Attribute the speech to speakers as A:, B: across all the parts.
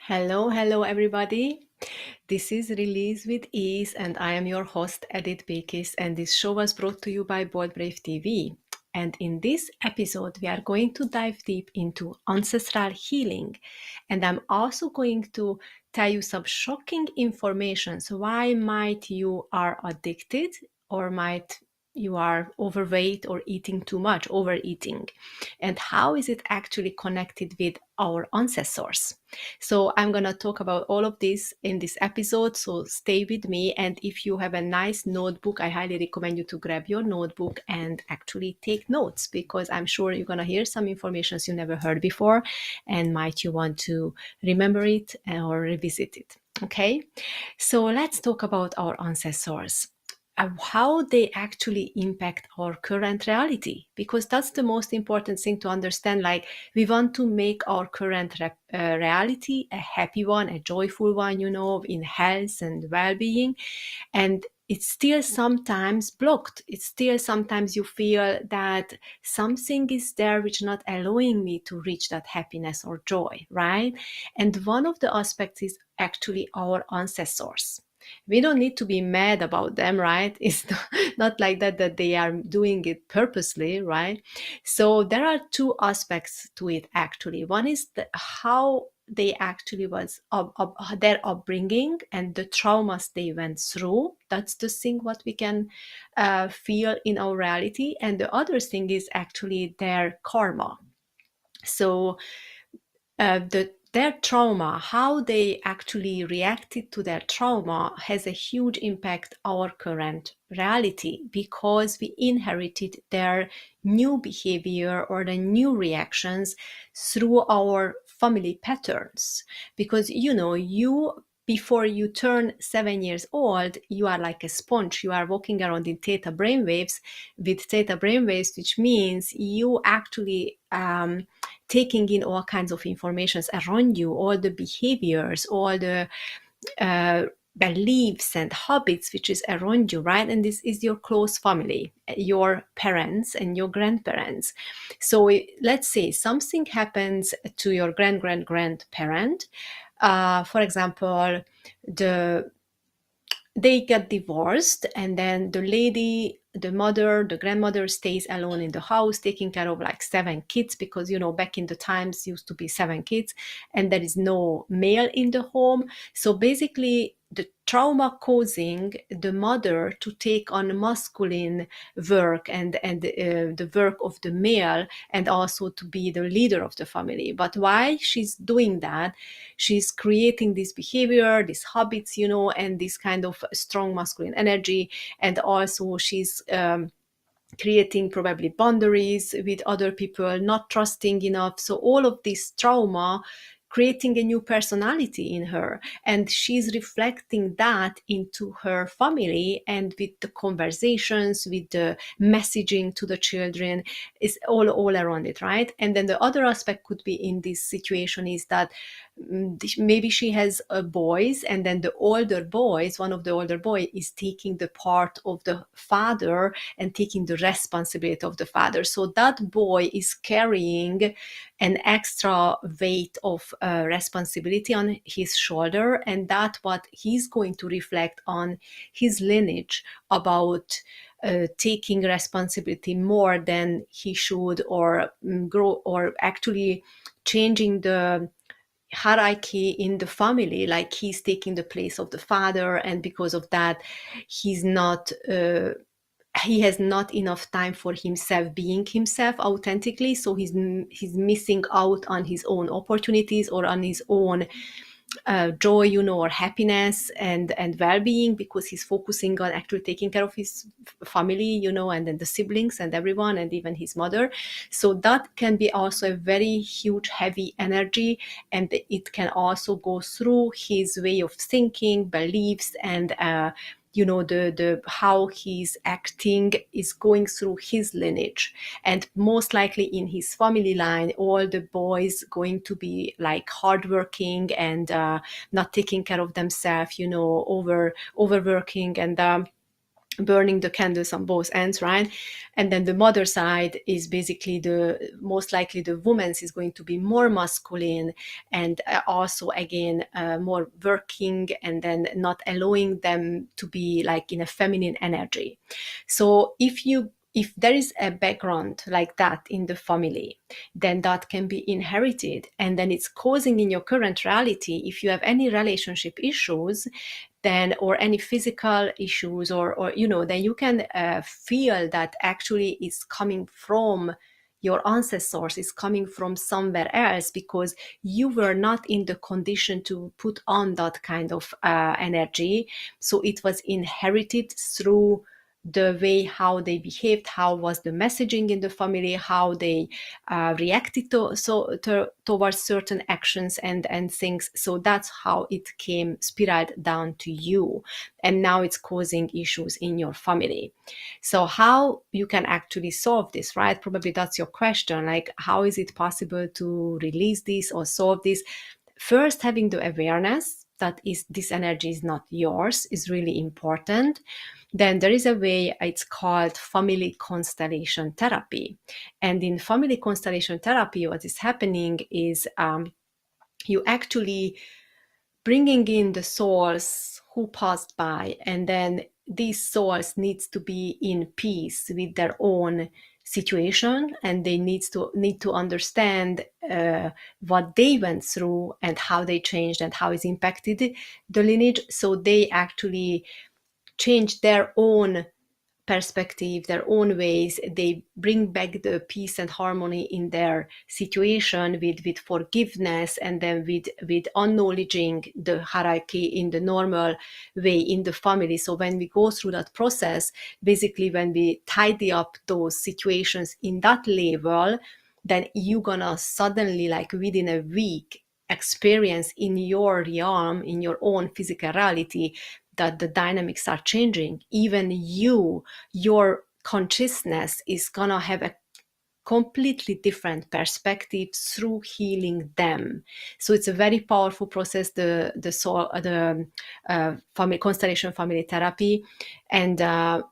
A: Hello, everybody. This is Release with Ease, and I am your host, Edith Bekis, and this show was brought to you by Bold Brave TV. And in this episode, we are going to dive deep into ancestral healing. And I'm also going to tell you some shocking information. So why might you are addicted or might you are overweight or eating too much, overeating, and how is it actually connected with our ancestors? So I'm going to talk about all of this in this episode. So stay with me. And if you have a nice notebook, I highly recommend you to grab your notebook and actually take notes, because I'm sure you're going to hear some information you never heard before and might you want to remember it or revisit it. Okay. So let's talk about our ancestors, how they actually impact our current reality, because that's the most important thing to understand. Like, we want to make our current reality a happy one, a joyful one, in health and well-being, and it's still sometimes blocked. It's still sometimes you feel that something is there which not allowing me to reach that happiness or joy, right? And one of the aspects is actually our ancestors. We don't need to be mad about them, right? It's not like that they are doing it purposely, right? So there are two aspects to it actually. One is how they actually was their upbringing and the traumas they went through. That's the thing what we can feel in our reality. And the other thing is actually their karma. So their trauma, how they actually reacted to their trauma, has a huge impact our current reality, because we inherited their new behavior or the new reactions through our family patterns. Because you, before you turn 7 years old, you are like a sponge. You are walking around in theta brainwaves, with theta brainwaves, which means you actually taking in all kinds of informations around you, all the behaviors, all the beliefs and habits which is around you, right? And this is your close family, your parents and your grandparents. So let's say something happens to your grandparent. For example, they get divorced, and then the grandmother stays alone in the house taking care of like 7 kids, because back in the times used to be 7 kids and there is no male in the home. So basically the trauma causing the mother to take on masculine work and the work of the male, and also to be the leader of the family. But why she's doing that, she's creating this behavior, these habits, and this kind of strong masculine energy. And also she's creating probably boundaries with other people, not trusting enough. So all of this trauma creating a new personality in her, and she's reflecting that into her family, and with the conversations, with the messaging to the children, is all around it, right? And then the other aspect could be in this situation is that maybe she has boys, and then one of the older boy is taking the part of the father and taking the responsibility of the father. So that boy is carrying an extra weight of responsibility on his shoulder, and that what he's going to reflect on his lineage about taking responsibility more than he should, or grow, or actually changing the hierarchy in the family. Like, he's taking the place of the father, and because of that he's not he has not enough time for himself, being himself authentically. So he's missing out on his own opportunities or on his own joy, or happiness and well-being, because he's focusing on actually taking care of his family, and then the siblings and everyone, and even his mother. So that can be also a very huge heavy energy, and it can also go through his way of thinking, beliefs, and the how he's acting is going through his lineage. And most likely in his family line, all the boys going to be like hardworking and not taking care of themselves, overworking, and burning the candles on both ends, right? And then the mother side is basically the most likely the woman's is going to be more masculine, and also again more working, and then not allowing them to be like in a feminine energy. So if there is a background like that in the family, then that can be inherited, and then it's causing in your current reality, if you have any relationship issues, then, or any physical issues, or then you can feel that actually it's coming from your ancestors, is coming from somewhere else, because you were not in the condition to put on that kind of energy. So it was inherited through the way how they behaved, how was the messaging in the family, how they reacted towards certain actions and things. So that's how it came spiraled down to you, and now it's causing issues in your family. So how you can actually solve this, right? Probably that's your question, like how is it possible to release this or solve this? First, having the awareness that is this energy is not yours is really important. Then there is a way, it's called family constellation therapy. And in family constellation therapy, what is happening is you actually bringing in the souls who passed by, and then these souls needs to be in peace with their own situation, and they need to understand what they went through and how they changed and how it's impacted the lineage. So they actually change their own perspective, their own ways. They bring back the peace and harmony in their situation with forgiveness, and then with acknowledging the hierarchy in the normal way in the family. So when we go through that process, basically when we tidy up those situations in that level, then you're gonna suddenly, like within a week, experience in your realm, in your own physical reality, that the dynamics are changing. Even your consciousness is gonna have a completely different perspective through healing them. So it's a very powerful process, the family constellation family therapy, and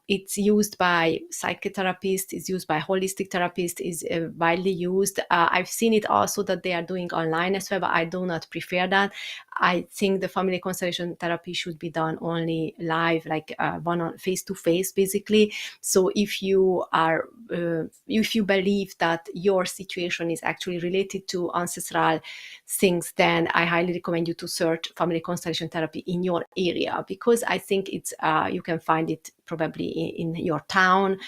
A: it's used by psychotherapists, it's used by holistic therapists, is widely used. I've seen it also that they are doing online as well, but I do not prefer that. I think the family constellation therapy should be done only live, like one on face to face, basically. So if you believe that your situation is actually related to ancestral things, then I highly recommend you to search family constellation therapy in your area, because I think it's you can find it probably in your town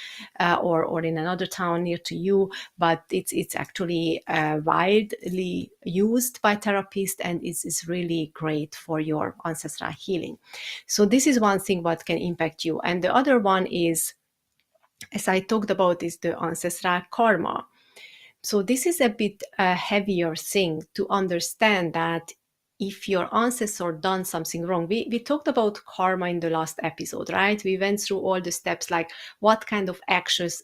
A: or in another town near to you, but it's actually widely used by therapists, and is really great for your ancestral healing. So this is one thing what can impact you. And the other one is, as I talked about, is the ancestral karma. So this is a bit heavier thing to understand, that if your ancestor done something wrong, we talked about karma in the last episode, right? We went through all the steps, like what kind of actions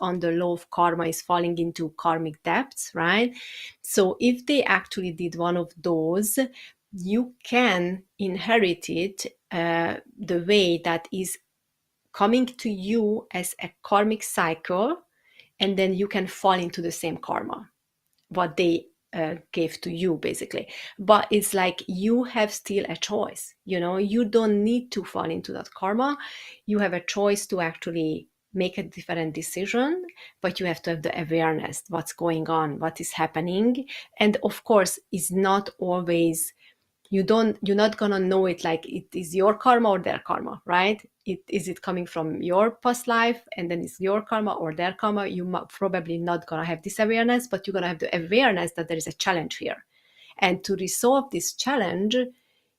A: on the law of karma is falling into karmic debts, right? So if they actually did one of those, you can inherit it the way that is coming to you as a karmic cycle, and then you can fall into the same karma what they gave to you, basically. But it's like you have still a choice, you don't need to fall into that karma. You have a choice to actually make a different decision, but you have to have the awareness what's going on, what is happening. And of course, it's not always, you're not gonna know it like it is your karma or their karma, right? Is it coming from your past life and then it's your karma or their karma? Probably not gonna have this awareness, but you're gonna have the awareness that there is a challenge here. And to resolve this challenge,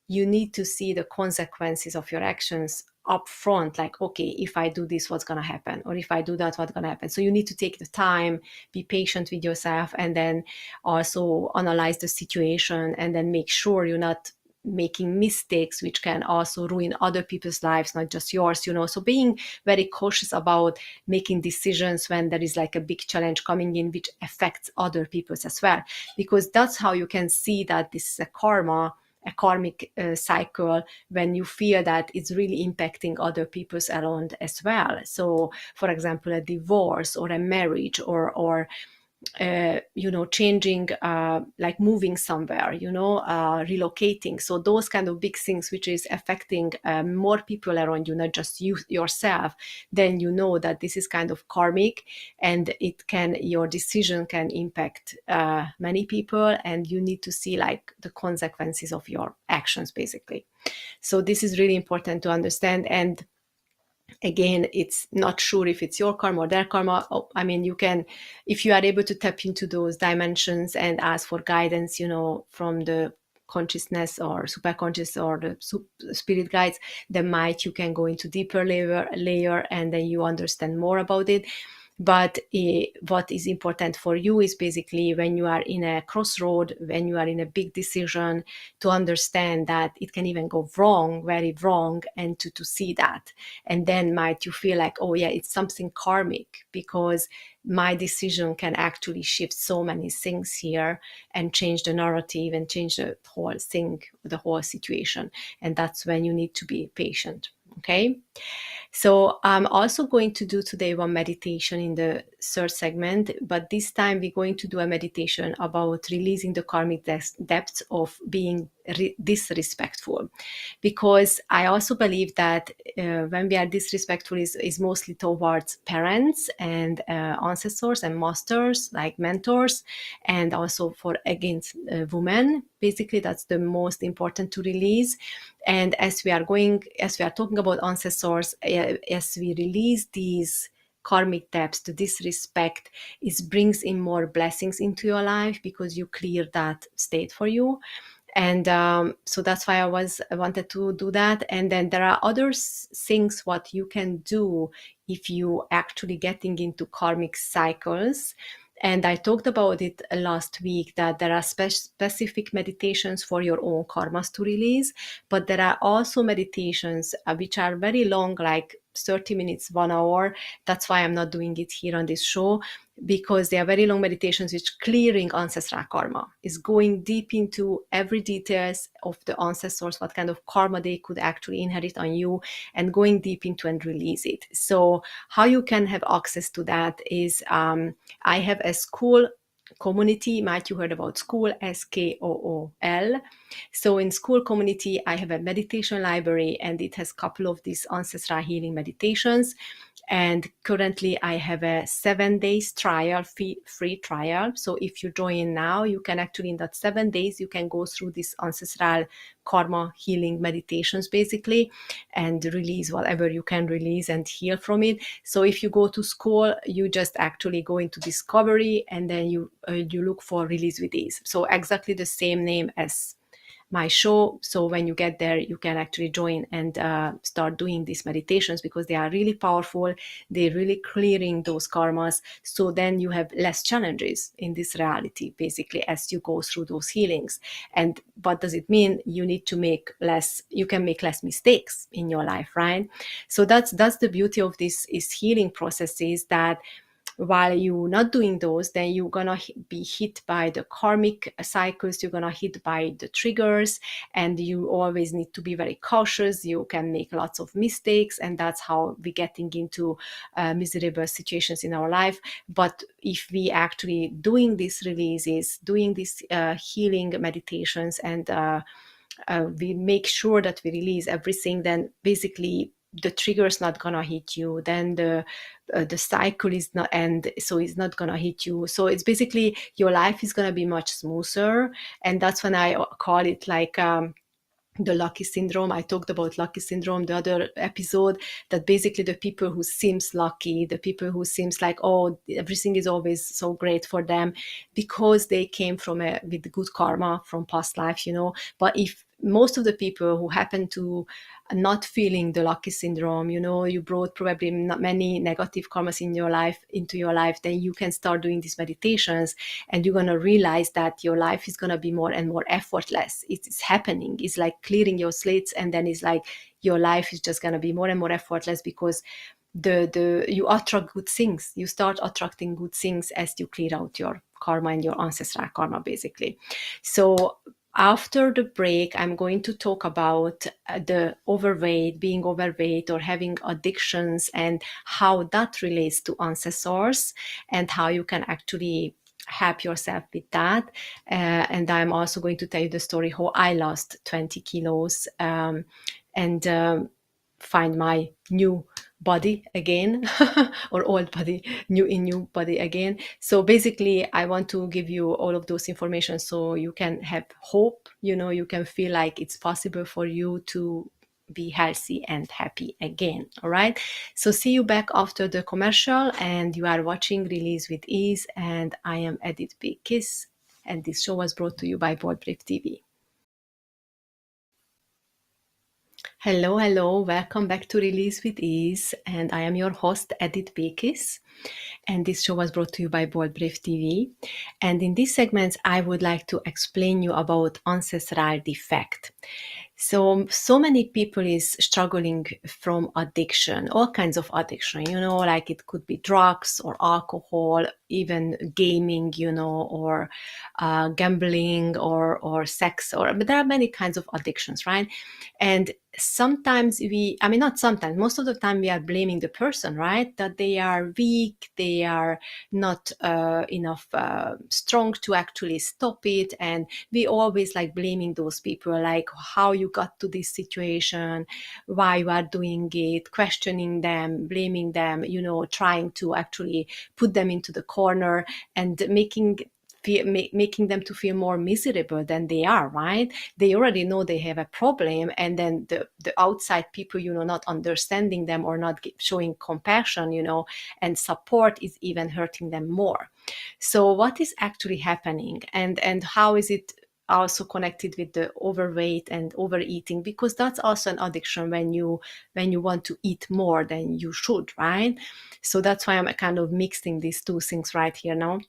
A: you need to see the consequences of your actions up front, like, okay, if I do this, what's going to happen? Or if I do that, what's going to happen? So you need to take the time, be patient with yourself, and then also analyze the situation, and then make sure you're not making mistakes which can also ruin other people's lives, not just yours. So being very cautious about making decisions when there is like a big challenge coming in which affects other people's as well, because that's how you can see that this is a karma a karmic cycle when you feel that it's really impacting other people's around as well. So, for example, a divorce or a marriage or changing, like moving somewhere, relocating. So those kind of big things which is affecting more people around you, not just you yourself, then you know that this is kind of karmic, and your decision can impact many people, and you need to see like the consequences of your actions, basically. So this is really important to understand. And again, it's not sure if it's your karma or their karma. I mean, you can, if you are able to tap into those dimensions and ask for guidance, from the consciousness or superconscious or the spirit guides, then you can go into deeper layer, and then you understand more about it. But what is important for you is basically when you are in a crossroad, when you are in a big decision, to understand that it can even go wrong, very wrong, and to see that. And then might you feel like, oh yeah, it's something karmic, because my decision can actually shift so many things here and change the narrative and change the whole thing, the whole situation. And that's when you need to be patient. Okay. So I'm also going to do today one meditation in the third segment, but this time we're going to do a meditation about releasing the karmic depths of being disrespectful. Because I also believe that when we are disrespectful is mostly towards parents and ancestors and masters, like mentors, and also for against women. Basically, that's the most important to release. And as we are talking about ancestors, as we release these karmic debts, the disrespect, it brings in more blessings into your life, because you clear that state for you. And so that's why I wanted to do that. And then there are other things what you can do if you actually getting into karmic cycles. And I talked about it last week, that there are specific meditations for your own karmas to release, but there are also meditations which are very long, like 30 minutes, 1 hour. That's why I'm not doing it here on this show, because they are very long meditations which clearing ancestral karma, is going deep into every details of the ancestors, what kind of karma they could actually inherit on you, and going deep into and release it. So how you can have access to that is I have a school community. Might you heard about school, SKOOL. So in school community, I have a meditation library, and it has a couple of these ancestral healing meditations. And currently I have a 7 days trial, free trial. So if you join now, you can actually, in that 7 days, you can go through this ancestral karma healing meditations, basically, and release whatever you can release and heal from it. So if you go to school, you just actually go into discovery, and then you look for release with ease. So exactly the same name as my show. So when you get there, you can actually join and start doing these meditations, because they are really powerful. They're really clearing those karmas. So then you have less challenges in this reality, basically, as you go through those healings. And what does it mean? You need to you can make less mistakes in your life, right? So that's the beauty of this is healing processes, that while you're not doing those, then you're gonna be hit by the karmic cycles, you're gonna hit by the triggers, and you always need to be very cautious. You can make lots of mistakes, and that's how we're getting into miserable situations in our life. But if we actually doing these releases, doing these healing meditations, and we make sure that we release everything, then basically the trigger is not gonna hit you, then the cycle is not end, so it's not gonna hit you. So it's basically your life is gonna be much smoother. And that's when I call it like the lucky syndrome. I talked about lucky syndrome the other episode, that basically the people who seems lucky, the people who seems like, oh, everything is always so great for them, because they came from with good karma from past life, But if most of the people who happen to not feeling the lucky syndrome, you brought probably not many negative karmas into your life, then you can start doing these meditations, and you're going to realize that your life is going to be more and more effortless. It's happening. It's like clearing your slates, and then it's like your life is just going to be more and more effortless, because you attract good things. You start attracting good things as you clear out your karma and your ancestral karma, basically. So after the break, I'm going to talk about the overweight, being overweight, or having addictions, and how that relates to ancestors, and how you can actually help yourself with that. And I'm also going to tell you the story how I lost 20 kilos and find my new body again or old body, new body again. So basically I want to give you all of those information so you can have hope, you can feel like it's possible for you to be healthy and happy again. All right, so see you back after the commercial, and you are watching Release with Ease, and I am Edith Kiss, and this show was brought to you by Bold Brave TV. Hello, welcome back to Release with Ease, and I am your host, Edith Bekis, and this show was brought to you by Bold Brave TV. And in this segment, I would like to explain you about ancestral defect. So many people is struggling from addiction, all kinds of addiction, like it could be drugs or alcohol, even gaming, or gambling or sex, but there are many kinds of addictions, right? And sometimes not sometimes, most of the time we are blaming the person, right? That they are weak, they are not enough strong to actually stop it. And we always like blaming those people, like how you got to this situation, why you are doing it, questioning them, blaming them, trying to actually put them into the corner and making them to feel more miserable than they are, right? They already know they have a problem, and then the outside people, not understanding them or not showing compassion, and support is even hurting them more. So what is actually happening, and how is it also connected with the overweight and overeating? Because that's also an addiction when you want to eat more than you should, right? So that's why I'm kind of mixing these two things right here now.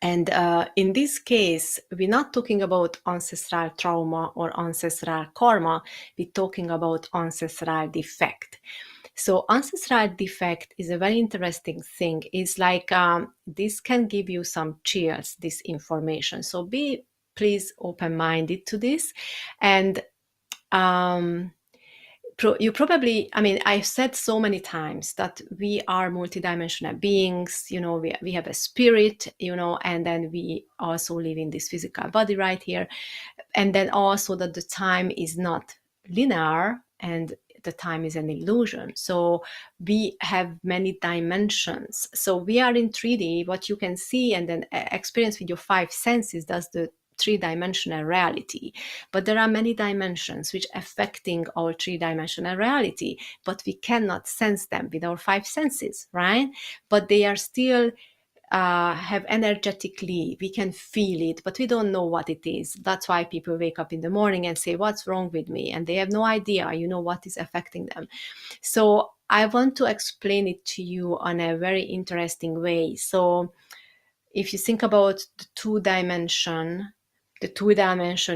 A: And in this case, we're not talking about ancestral trauma or ancestral karma, we're talking about ancestral defect. So ancestral defect is a very interesting thing. It's like this can give you some chills, this information. So be please open-minded to this. And you probably, I've said so many times that we are multidimensional beings, we have a spirit, and then we also live in this physical body right here. And then also that the time is not linear and the time is an illusion. So we have many dimensions. So we are in 3D, what you can see and then experience with your five senses, that's the three-dimensional reality. But there are many dimensions which affecting our three-dimensional reality, but we cannot sense them with our five senses, right? But they are still have energetically, we can feel it, but we don't know what it is. That's why people wake up in the morning and say, what's wrong with me? And they have no idea, what is affecting them. So I want to explain it to you on a very interesting way. So if you think about the two dimension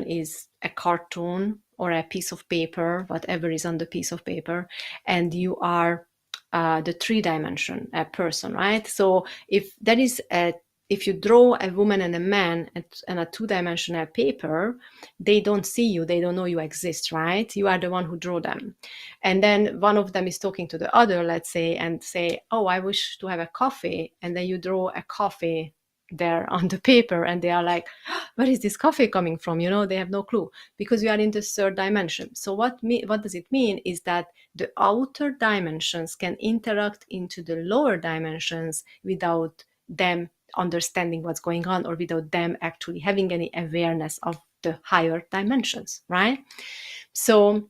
A: is a cartoon or a piece of paper, whatever is on the piece of paper, and you are the three dimension, a person, right? So if you draw a woman and a man and a two-dimensional paper, they don't see you, they don't know you exist, right? You are the one who drew them. And then one of them is talking to the other, let's say, and say, oh, I wish to have a coffee. And then you draw a coffee there on the paper, and they are like, where is this coffee coming from? They have no clue, because we are in the third dimension. So what does it mean is that the outer dimensions can interact into the lower dimensions without them understanding what's going on, or without them actually having any awareness of the higher dimensions, right? So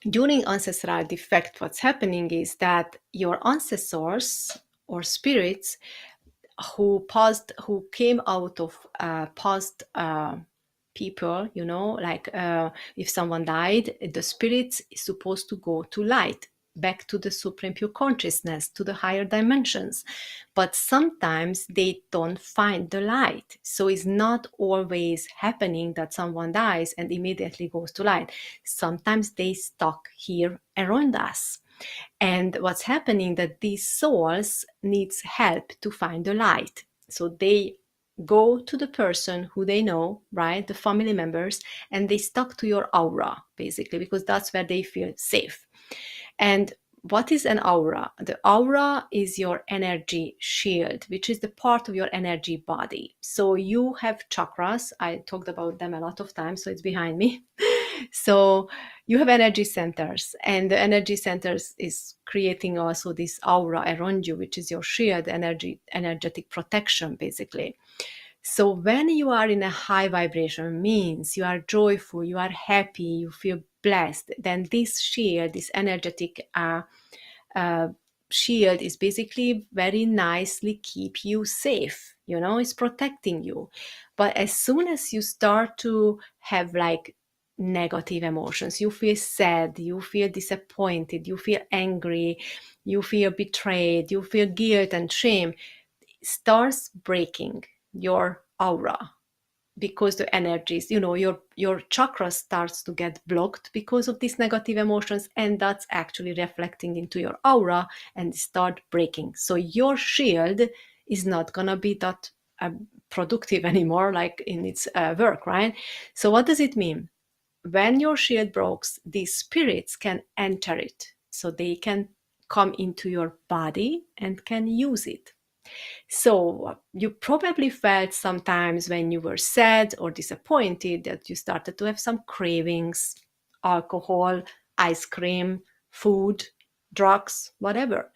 A: during ancestral defect, what's happening is that your ancestors or spirits who came out of past people, like if someone died, the spirit is supposed to go to light, back to the supreme pure consciousness, to the higher dimensions. But sometimes they don't find the light. So it's not always happening that someone dies and immediately goes to light. Sometimes they stuck here around us. And what's happening that these souls needs help to find the light. So they go to the person who they know, right, the family members, and they stuck to your aura, basically, because that's where they feel safe. And what is an aura? The aura is your energy shield, which is the part of your energy body. So you have chakras. I talked about them a lot of times, so it's behind me. So you have energy centers, and the energy centers is creating also this aura around you, which is your shield, energetic protection, basically. So when you are in a high vibration, means you are joyful, you are happy, you feel blessed, then this shield, this energetic uh, shield is basically very nicely keep you safe, it's protecting you. But as soon as you start to have like negative emotions, you feel sad, you feel disappointed, you feel angry, you feel betrayed, you feel guilt and shame, starts breaking your aura, because the energies, your chakra starts to get blocked because of these negative emotions, and that's actually reflecting into your aura and start breaking. So your shield is not gonna be that productive anymore, like in its work, right? So what does it mean? When your shield breaks, these spirits can enter it, so they can come into your body and can use it. So you probably felt sometimes when you were sad or disappointed that you started to have some cravings, alcohol, ice cream, food, drugs, whatever.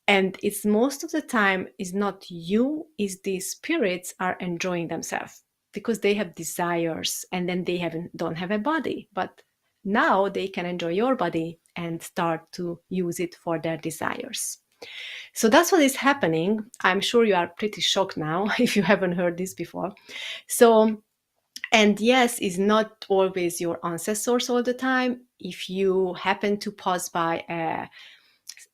A: And it's most of the time is not you, is these spirits are enjoying themselves because they have desires, and then they don't have a body. But now they can enjoy your body and start to use it for their desires. So that's what is happening. I'm sure you are pretty shocked now if you haven't heard this before. So, and yes, it's not always your ancestors all the time. If you happen to pass by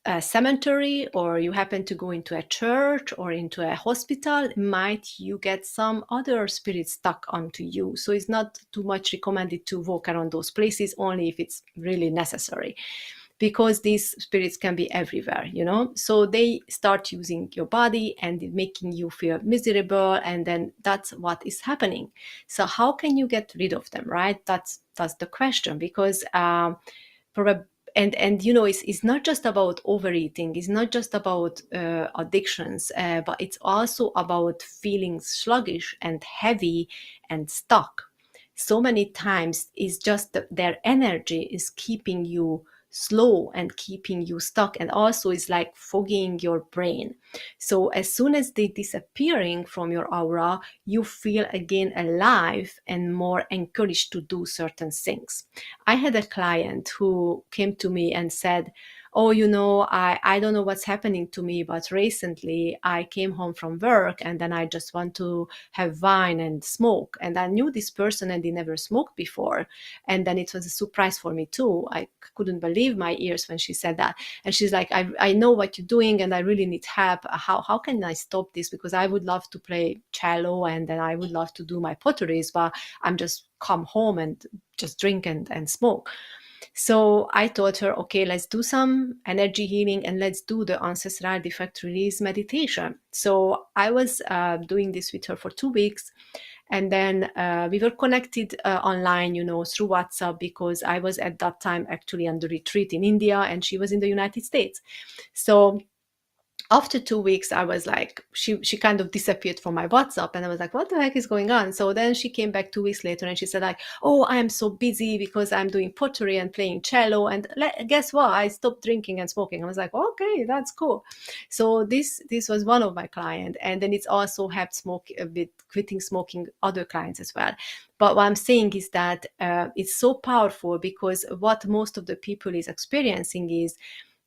A: a cemetery, or you happen to go into a church or into a hospital, might you get some other spirits stuck onto you. So it's not too much recommended to walk around those places, only if it's really necessary, because these spirits can be everywhere, so they start using your body and making you feel miserable, and then that's what is happening. So how can you get rid of them, right? That's the question, because it's not just about overeating, it's not just about addictions, but it's also about feeling sluggish and heavy and stuck. So many times it's just that their energy is keeping you slow and keeping you stuck, and also is like fogging your brain. So as soon as they disappearing from your aura, you feel again alive and more encouraged to do certain things. I had a client who came to me and said, oh, I don't know what's happening to me, but recently I came home from work and then I just want to have wine and smoke. And I knew this person and he never smoked before. And then it was a surprise for me too. I couldn't believe my ears when she said that. And she's like, I know what you're doing and I really need help. How can I stop this? Because I would love to play cello and then I would love to do my potteries, but I'm just come home and just drink and smoke. So I told her, okay, let's do some energy healing and let's do the ancestral defect release meditation. So I was doing this with her for 2 weeks. And then we were connected online, through WhatsApp, because I was at that time actually on the retreat in India and she was in the United States. So after 2 weeks, I was like, she kind of disappeared from my WhatsApp, and I was like, what the heck is going on? So then she came back 2 weeks later and she said like, oh, I am so busy because I'm doing pottery and playing cello, and guess what? I stopped drinking and smoking. I was like, okay, that's cool. So this was one of my clients, and then it's also helped smoke with quitting smoking other clients as well. But what I'm saying is that it's so powerful, because what most of the people is experiencing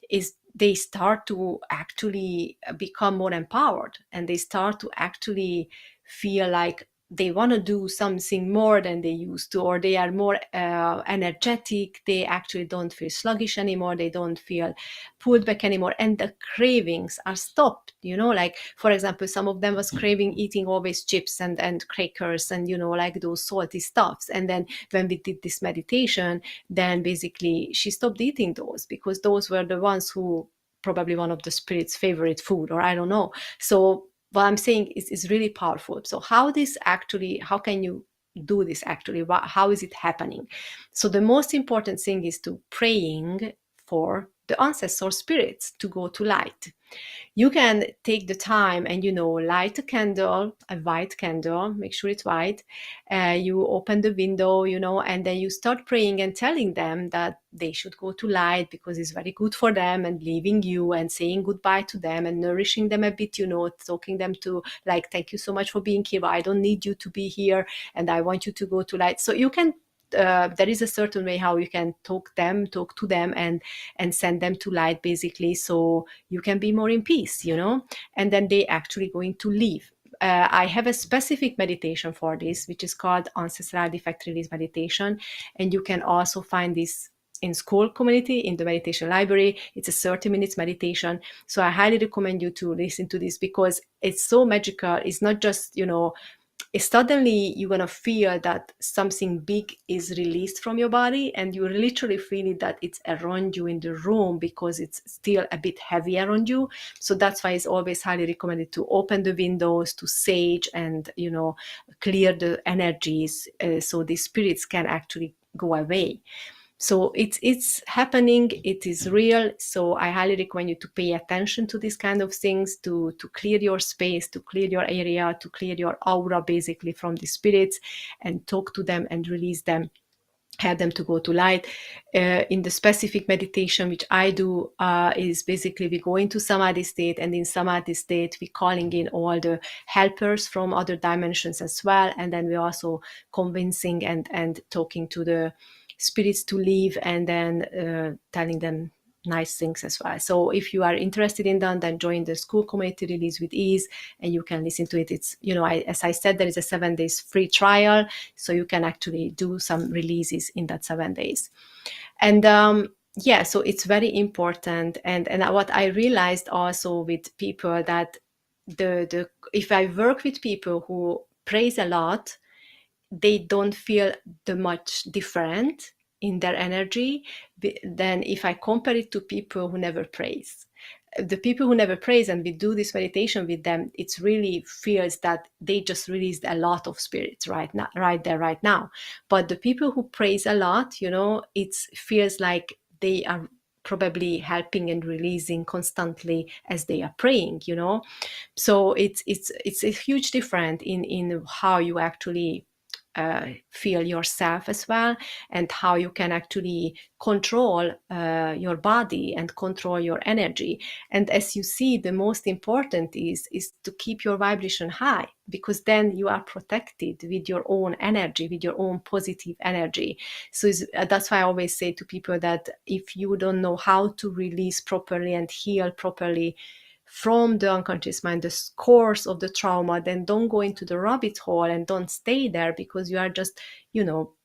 A: is they start to actually become more empowered, and they start to actually feel like they want to do something more than they used to, or they are more energetic. They actually don't feel sluggish anymore, they don't feel pulled back anymore, and the cravings are stopped. Like, for example, some of them was craving eating always chips and crackers and like those salty stuffs, and then when we did this meditation, then basically she stopped eating those, because those were the ones who probably one of the spirit's favorite food, or I don't know. So what I'm saying is really powerful. So how can you do this actually? How is it happening? So the most important thing is to praying for the ancestor spirits to go to light. You can take the time and light a candle, a white candle, make sure it's white. You open the window, and then you start praying and telling them that they should go to light because it's very good for them, and leaving you and saying goodbye to them and nourishing them a bit, talking them to, like, thank you so much for being here, but I don't need you to be here, and I want you to go to light. So you can there is a certain way how you can talk to them and send them to light, basically, so you can be more in peace, and then they actually going to leave. I have a specific meditation for this, which is called Ancestral Defect Release Meditation, and you can also find this in school community, in the meditation library. It's a 30 minutes meditation, so I highly recommend you to listen to this because it's so magical. It's not just suddenly you're going to feel that something big is released from your body, and you literally feel it that it's around you in the room because it's still a bit heavy around you. So that's why it's always highly recommended to open the windows, to sage, and clear the energies, so the spirits can actually go away. So it's happening, it is real. So I highly recommend you to pay attention to these kind of things, to clear your space, to clear your area, to clear your aura, basically, from the spirits, and talk to them and release them, help them to go to light. In the specific meditation which I do, is basically we go into samadhi state, and in samadhi state we calling in all the helpers from other dimensions as well, and then we're also convincing and talking to the spirits to leave, and then telling them nice things as well. So if you are interested in that, then join the school community Release with Ease, and you can listen to it. It's as I said, there is a 7 days free trial, so you can actually do some releases in that 7 days. And yeah, so it's very important. And what I realized also with people, that the if I work with people who praise a lot, they don't feel the much different in their energy than if I compare it to people who never praise. The people who never praise, and we do this meditation with them, it's really feels that they just released a lot of spirits right now, right there, right now. But the people who praise a lot, it feels like they are probably helping and releasing constantly as they are praying. So it's a huge difference in how you actually feel yourself as well, and how you can actually control your body and control your energy. And as you see, the most important is to keep your vibration high, because then you are protected with your own energy, with your own positive energy. So that's why I always say to people that if you don't know how to release properly and heal properly from the unconscious mind, the course of the trauma, then don't go into the rabbit hole and don't stay there, because you are just,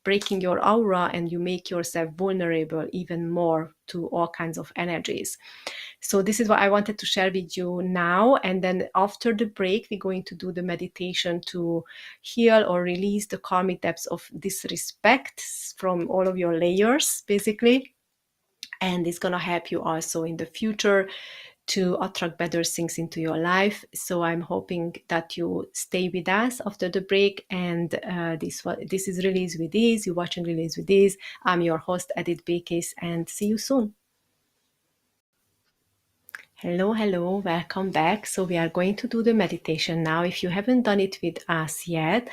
A: breaking your aura, and you make yourself vulnerable even more to all kinds of energies. So this is what I wanted to share with you now. And then after the break, we're going to do the meditation to heal or release the karmic debts of disrespect from all of your layers, basically. And it's going to help you also in the future to attract better things into your life. So I'm hoping that you stay with us after the break. And this is Release with Ease. You're watching Release with Ease. I'm your host, Edith Bekis, and see you soon. Hello, welcome back. So we are going to do the meditation now. If you haven't done it with us yet,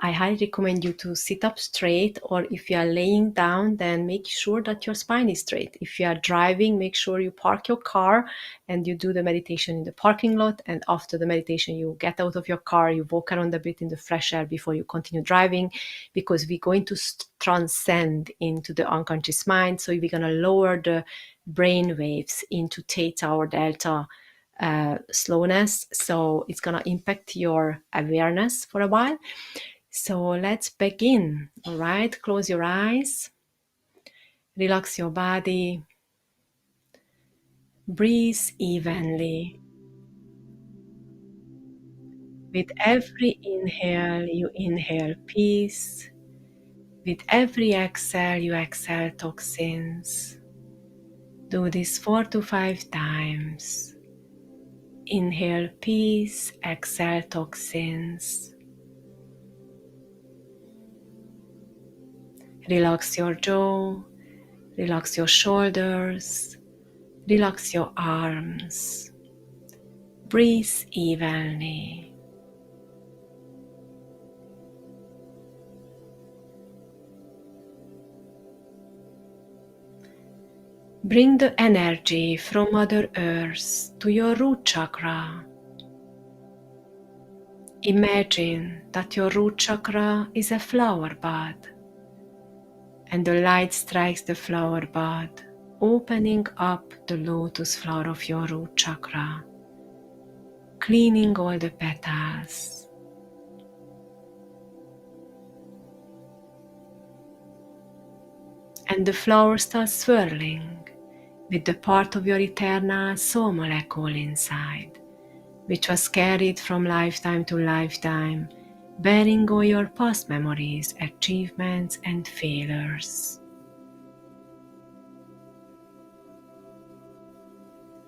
A: I highly recommend you to sit up straight, or if you are laying down, then make sure that your spine is straight. If you are driving, make sure you park your car and you do the meditation in the parking lot. And after the meditation, you get out of your car, you walk around a bit in the fresh air before you continue driving, because we're going to transcend into the unconscious mind. So we're going to lower the brain waves into theta or delta slowness. So it's going to impact your awareness for a while. So let's begin. All right, close your eyes, relax your body, breathe evenly. With every inhale, you inhale peace. With every exhale, you exhale toxins. Do this 4 to 5 times. Inhale peace, exhale toxins. Relax your jaw, relax your shoulders, relax your arms. Breathe evenly. Bring the energy from Mother Earth to your root chakra. Imagine that your root chakra is a flower bud, and the light strikes the flower bud, opening up the lotus flower of your root chakra, cleaning all the petals. And the flower starts swirling with the part of your eternal soul molecule inside, which was carried from lifetime to lifetime, bearing all your past memories, achievements, and failures.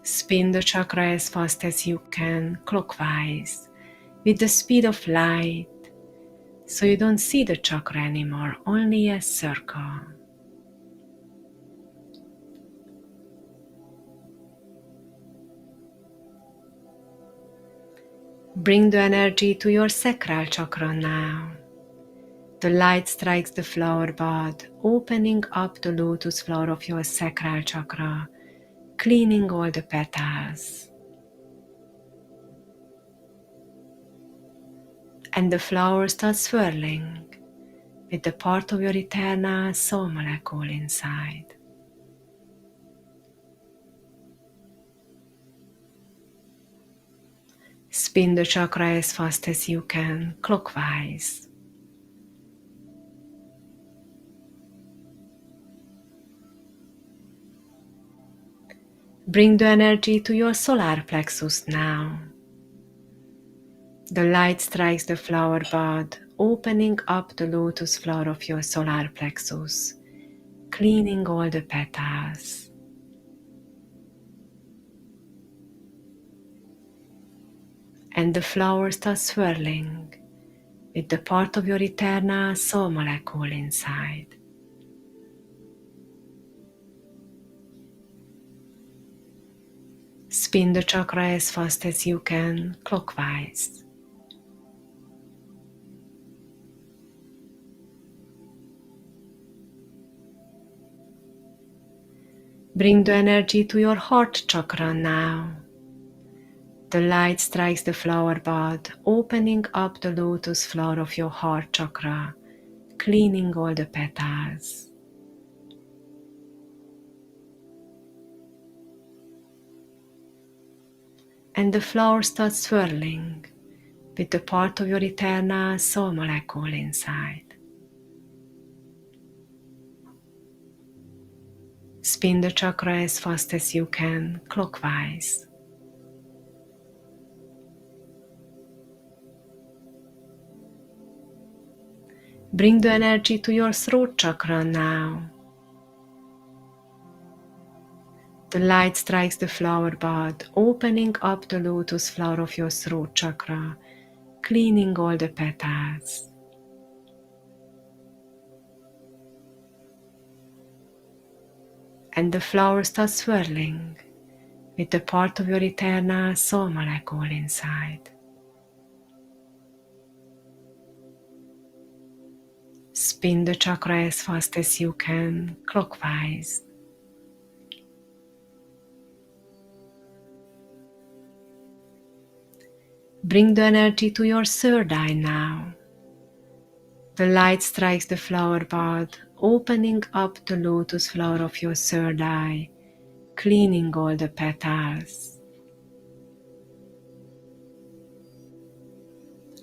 A: Spin the chakra as fast as you can, clockwise, with the speed of light, so you don't see the chakra anymore, only a circle. Bring the energy to your sacral chakra now. The light strikes the flower bud, opening up the lotus flower of your sacral chakra, cleaning all the petals. And the flower starts swirling with the part of your eternal soul molecule inside. Spin the chakra as fast as you can, clockwise. Bring the energy to your solar plexus now. The light strikes the flower bud, opening up the lotus flower of your solar plexus, cleaning all the petals. And the flower starts swirling with the part of your eternal soul molecule inside. Spin the chakra as fast as you can, clockwise. Bring the energy to your heart chakra now. The light strikes the flower bud, opening up the lotus flower of your heart chakra, cleaning all the petals. And the flower starts swirling with the part of your eternal soul molecule inside. Spin the chakra as fast as you can, clockwise. Bring the energy to your throat chakra now. The light strikes the flower bud, opening up the lotus flower of your throat chakra, cleaning all the petals. And the flower starts swirling with the part of your eternal soul molecule inside. Spin the chakra as fast as you can, clockwise. Bring the energy to your third eye now. The light strikes the flower bud, opening up the lotus flower of your third eye, cleaning all the petals.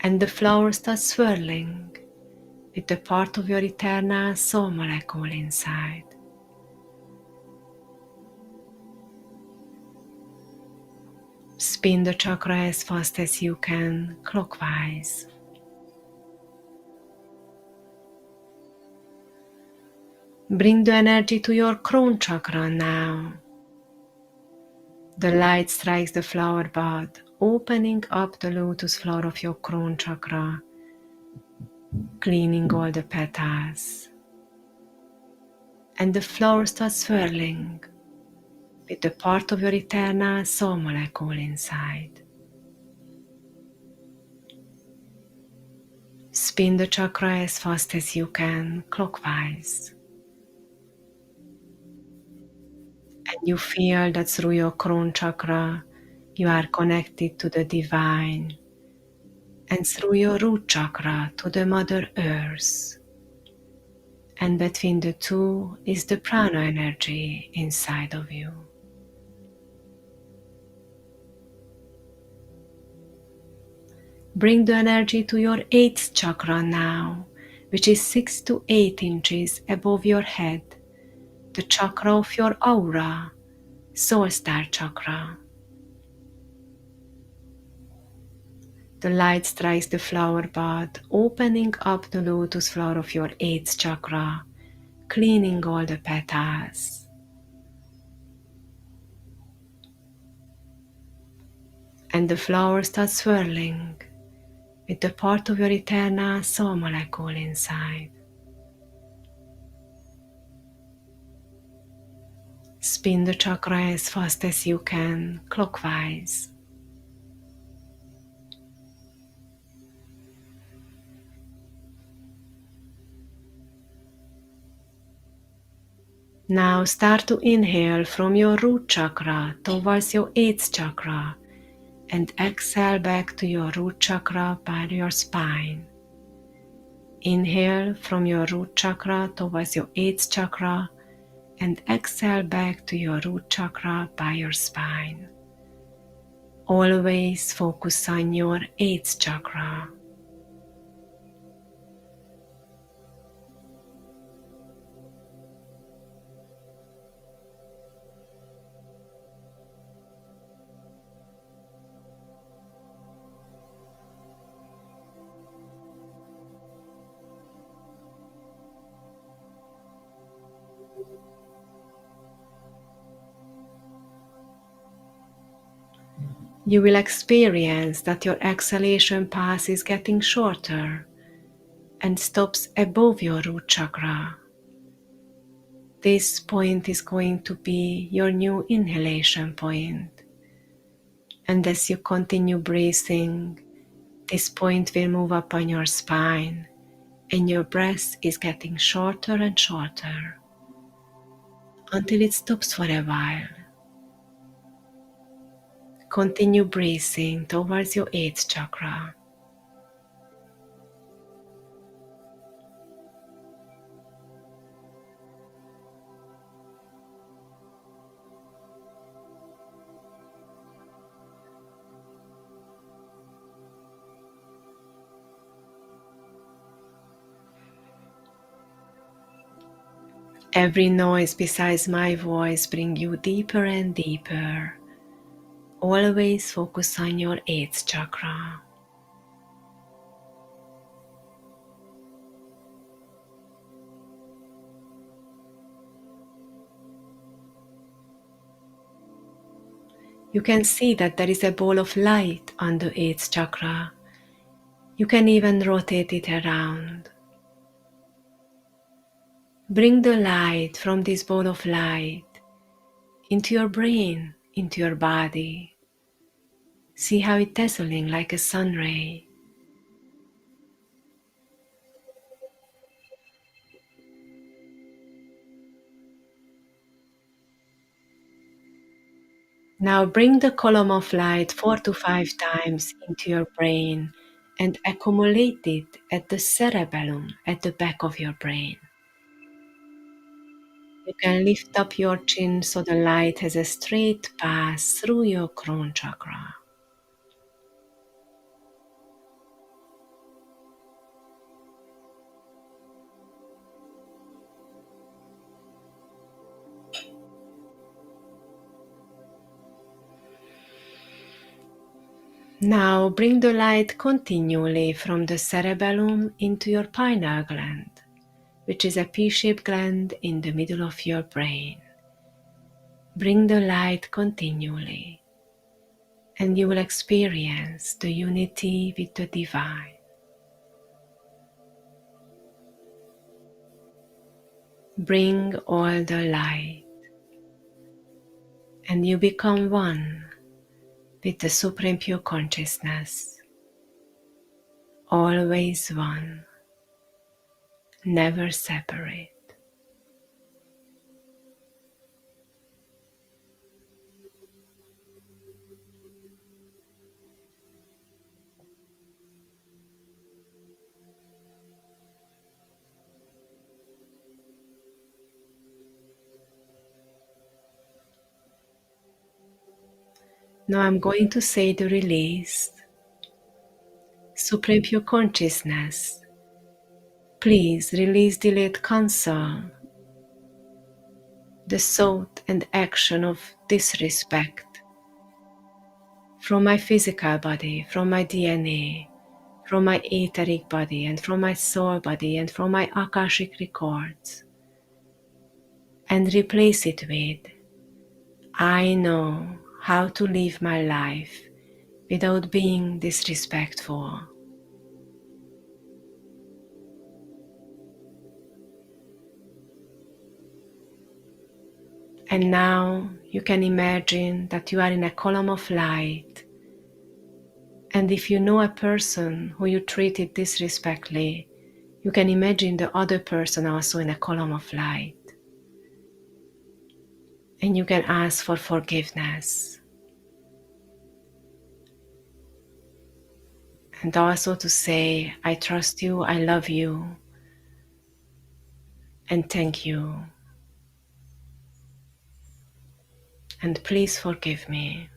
A: And the flower starts swirling with the part of your eternal soul molecule inside. Spin the chakra as fast as you can, clockwise. Bring the energy to your crown chakra now. The light strikes the flower bud, opening up the lotus flower of your crown chakra, cleaning all the petals. And the flower starts swirling with the part of your eternal soul molecule inside. Spin the chakra as fast as you can, clockwise. And you feel that through your crown chakra, you are connected to the divine. And through your root chakra to the Mother Earth. And between the two is the prana energy inside of you. Bring the energy to your 8th chakra now, which is 6 to 8 inches above your head, the chakra of your aura, soul star chakra. The light strikes the flower bud, opening up the lotus flower of your 8th chakra, cleaning all the petals. And the flower starts swirling with the part of your eternal soul molecule inside. Spin the chakra as fast as you can, clockwise. Now start to inhale from your root chakra towards your 8th chakra and exhale back to your root chakra by your spine. Inhale from your root chakra towards your 8th chakra and exhale back to your root chakra by your spine. Always focus on your 8th chakra. You will experience that your exhalation path is getting shorter and stops above your root chakra. This point is going to be your new inhalation point. And as you continue breathing, this point will move up on your spine and your breath is getting shorter and shorter until it stops for a while. Continue breathing towards your 8th chakra. Every noise besides my voice brings you deeper and deeper. Always focus on your 8th chakra. You can see that there is a ball of light on the 8th chakra. You can even rotate it around. Bring the light from this ball of light into your brain, into your body. See how it's dazzling like a sun ray. Now bring the column of light 4 to 5 times into your brain and accumulate it at the cerebellum, at the back of your brain. You can lift up your chin so the light has a straight path through your crown chakra. Now bring the light continually from the cerebellum into your pineal gland, which is a pea-shaped gland in the middle of your brain. Bring the light continually, and you will experience the unity with the divine. Bring all the light, and you become one with the Supreme Pure Consciousness, always one, never separate. Now I'm going to say the release. Supreme Pure Consciousness, please release, delete, cancel the thought and action of disrespect from my physical body, from my DNA, from my etheric body, and from my soul body, and from my Akashic records, and replace it with, I know how to live my life without being disrespectful. And now you can imagine that you are in a column of light. And if you know a person who you treated disrespectfully, you can imagine the other person also in a column of light. And you can ask for forgiveness. And also to say, I trust you, I love you, and thank you. And please forgive me.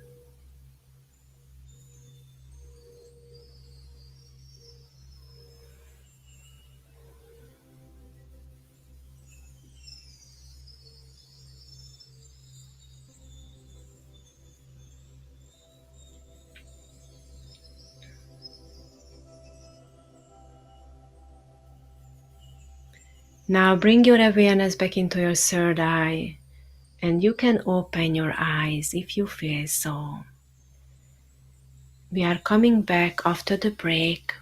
A: Now bring your awareness back into your third eye, and you can open your eyes if you feel so. We are coming back after the break.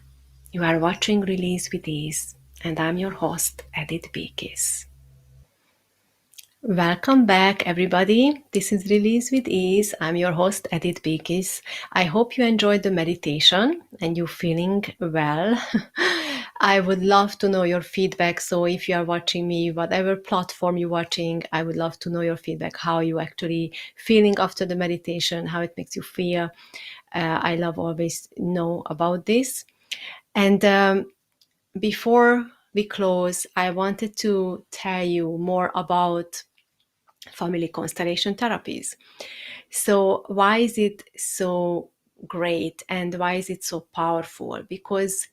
A: You are watching Release with Ease, and I'm your host, Edith Beekis. Welcome back, everybody. This is Release with Ease. I'm your host, Edith Beekis. I hope you enjoyed the meditation and you're feeling well. I would love to know your feedback. So if you are watching me, whatever platform you're watching, I would love to know your feedback, how you actually feeling after the meditation, how it makes you feel. I love always know about this. And before we close, I wanted to tell you more about family constellation therapies. So why is it so great and why is it so powerful? Because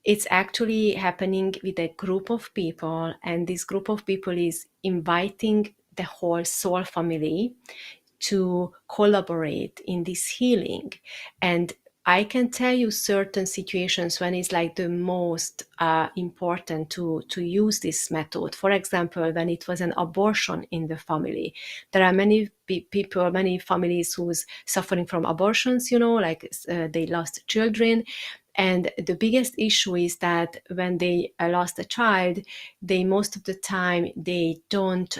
A: it's actually happening with a group of people, and this group of people is inviting the whole soul family to collaborate in this healing. And I can tell you certain situations when it's like the most important to use this method. For example, when it was an abortion in the family, there are many people, many families who's suffering from abortions, like they lost children. And the biggest issue is that when they lost a child, they most of the time they don't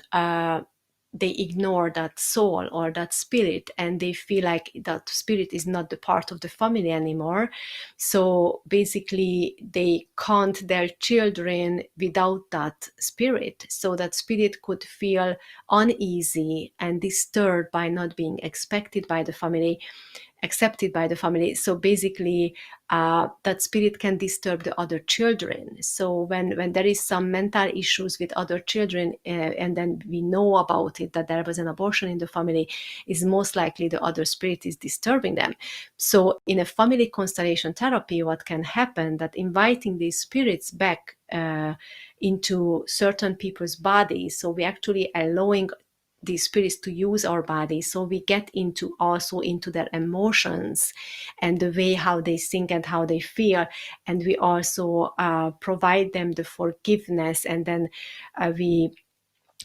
A: they ignore that soul or that spirit, and they feel like that spirit is not the part of the family anymore. So basically they count their children without that spirit, so that spirit could feel uneasy and disturbed by not being accepted by the family. So basically, that spirit can disturb the other children. So when there is some mental issues with other children, and then we know about it, that there was an abortion in the family, is most likely the other spirit is disturbing them. So in a family constellation therapy, what can happen, that inviting these spirits back into certain people's bodies, so we actually allowing these spirits to use our body, so we get into their emotions and the way how they think and how they feel, and we also provide them the forgiveness, and then we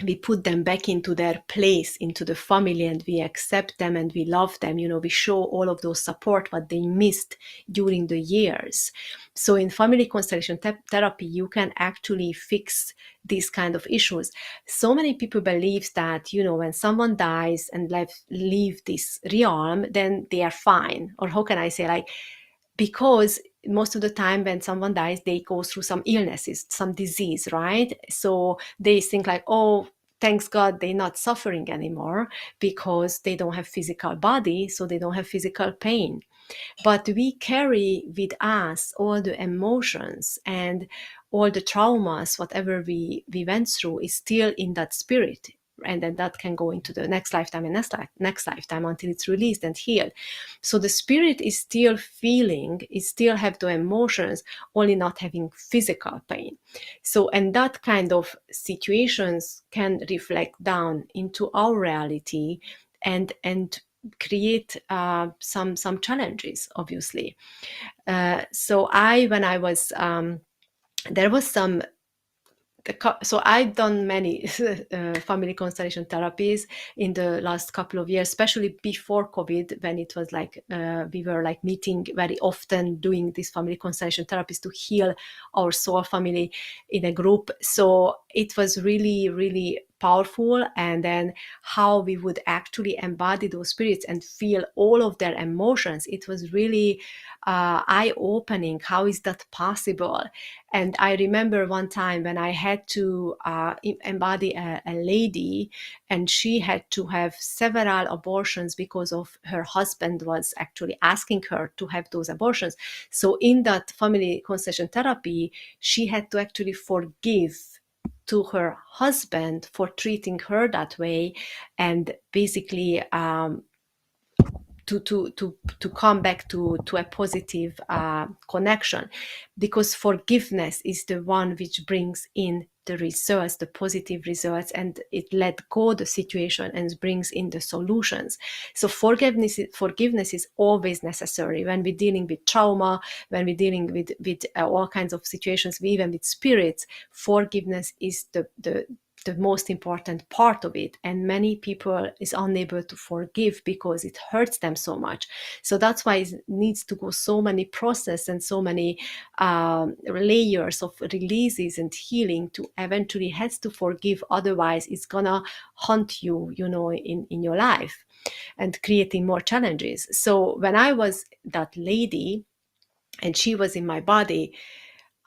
A: we put them back into their place, into the family, and we accept them and we love them. We show all of those support what they missed during the years. So in family constellation therapy, you can actually fix these kind of issues. So many people believe that, when someone dies and leave this realm, then they are fine. Or how can I say, like, because most of the time when someone dies, they go through some illnesses, some disease, right? So they think like, oh, thanks God they're not suffering anymore because they don't have physical body, so they don't have physical pain. But we carry with us all the emotions and all the traumas, whatever we went through is still in that spirit. And then that can go into the next lifetime and next lifetime until it's released and healed. So the spirit is still feeling, it still have the emotions, only not having physical pain. So, and that kind of situations can reflect down into our reality and create some challenges, obviously. So when I was there was some so I've done many family constellation therapies in the last couple of years, especially before COVID, when it was like we were like meeting very often, doing these family constellation therapies to heal our soul family in a group. So it was really, really powerful. And then how we would actually embody those spirits and feel all of their emotions, it was really eye-opening. How is that possible? And I remember one time when I had to embody a lady, and she had to have several abortions because of her husband was actually asking her to have those abortions. So in that family constellation therapy, she had to actually forgive to her husband for treating her that way, and basically to come back to a positive connection, because forgiveness is the one which brings in the results, the positive results, and it let go the situation and brings in the solutions. So forgiveness is always necessary when we're dealing with trauma, when we're dealing with all kinds of situations, even with spirits. Forgiveness is the most important part of it, and many people is unable to forgive because it hurts them so much. So that's why it needs to go so many process and so many layers of releases and healing to eventually has to forgive. Otherwise it's gonna haunt you, in your life and creating more challenges. So when I was that lady and she was in my body,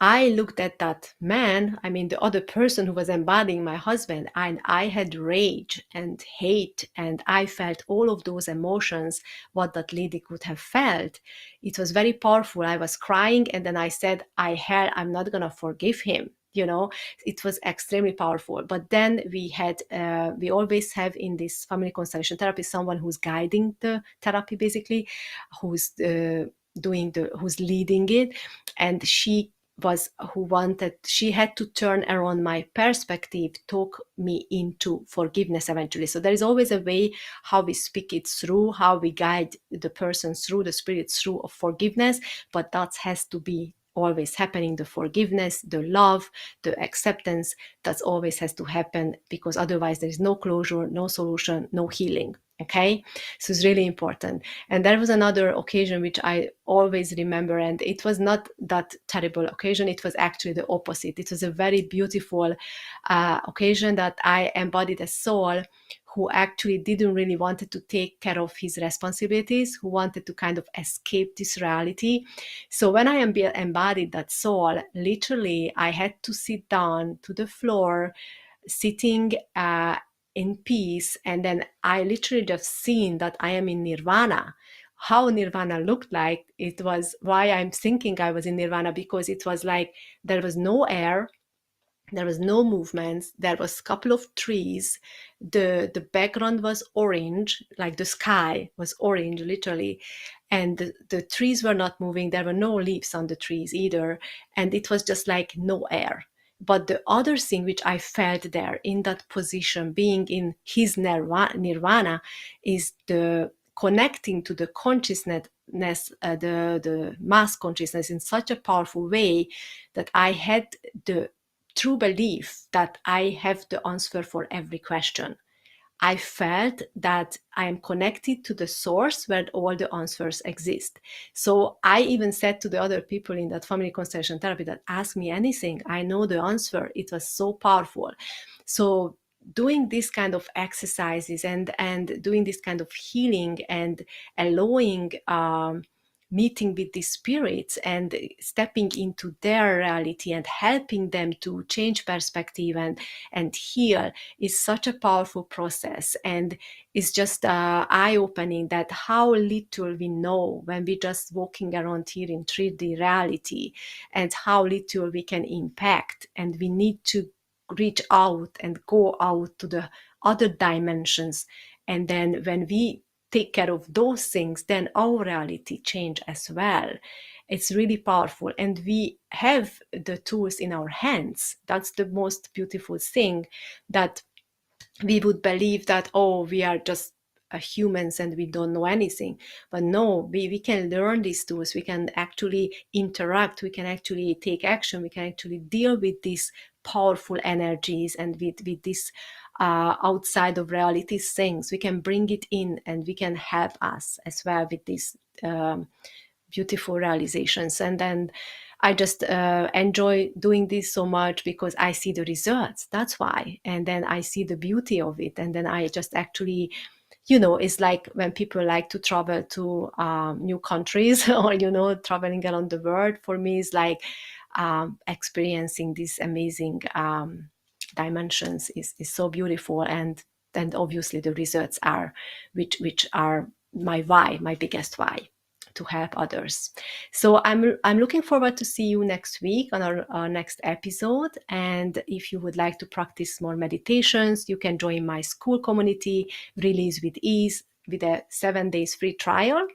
A: I looked at that man, I mean, the other person who was embodying my husband, and I had rage and hate, and I felt all of those emotions, what that lady could have felt. It was very powerful. I was crying, and then I said, I'm not going to forgive him. It was extremely powerful. But then we always have in this family constellation therapy someone who's guiding the therapy, basically, who's who's leading it, and she had to turn around my perspective, talk me into forgiveness eventually. So there is always a way how we speak it through, how we guide the person through, the spirit through of forgiveness, but that has to be always happening. The forgiveness, the love, the acceptance, that always has to happen, because otherwise there is no closure, no solution, no healing. Okay, so it's really important. And there was another occasion which I always remember, and it was not that terrible occasion. It was actually the opposite. It was a very beautiful occasion that I embodied a soul who actually didn't really wanted to take care of his responsibilities, who wanted to kind of escape this reality. So when I embodied that soul, literally I had to sit down to the floor, sitting in peace, and then I literally just seen that I am in nirvana. How nirvana looked like, it was why I'm thinking I was in nirvana, because it was like there was no air, there was no movements, there was a couple of trees, the background was orange, like the sky was orange literally, and the trees were not moving, there were no leaves on the trees either, and it was just like no air. But the other thing which I felt there in that position, being in his nirvana, is the connecting to the consciousness, the mass consciousness, in such a powerful way that I had the true belief that I have the answer for every question. I felt that I am connected to the source where all the answers exist. So I even said to the other people in that family constellation therapy that ask me anything, I know the answer. It was so powerful. So doing this kind of exercises and doing this kind of healing and allowing meeting with the spirits and stepping into their reality and helping them to change perspective and heal is such a powerful process, and it's just eye-opening that how little we know when we just walking around here in 3D reality, and how little we can impact, and we need to reach out and go out to the other dimensions. And then when we take care of those things, then our reality change as well. It's really powerful, and we have the tools in our hands. That's the most beautiful thing, that we would believe that, oh, we are just humans and we don't know anything. But no, we can learn these tools, we can actually interact, we can actually take action, we can actually deal with these powerful energies and with this outside of reality things. We can bring it in and we can help us as well with these beautiful realizations. And then I just enjoy doing this so much because I see the results. That's why. And then I see the beauty of it. And then I just actually, it's like when people like to travel to new countries or, traveling around the world. For me, it's like experiencing these amazing dimensions is so beautiful. And then obviously the results are, which are my why, my biggest why, to help others. So I'm looking forward to see you next week on our next episode. And if you would like to practice more meditations, you can join my school community, Release with Ease, with a 7 days free trial.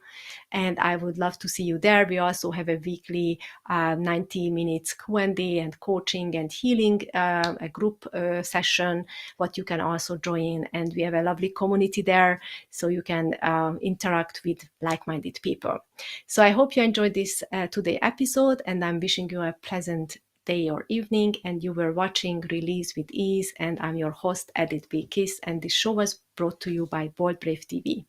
A: And I would love to see you there. We also have a weekly 90 minutes Q&A and coaching and healing, a group session, what you can also join. And we have a lovely community there, so you can interact with like-minded people. So I hope you enjoyed this today episode, and I'm wishing you a pleasant day or evening. And you were watching Release with Ease, and I'm your host, Edith B. Kiss, and this show was brought to you by Bold Brave TV.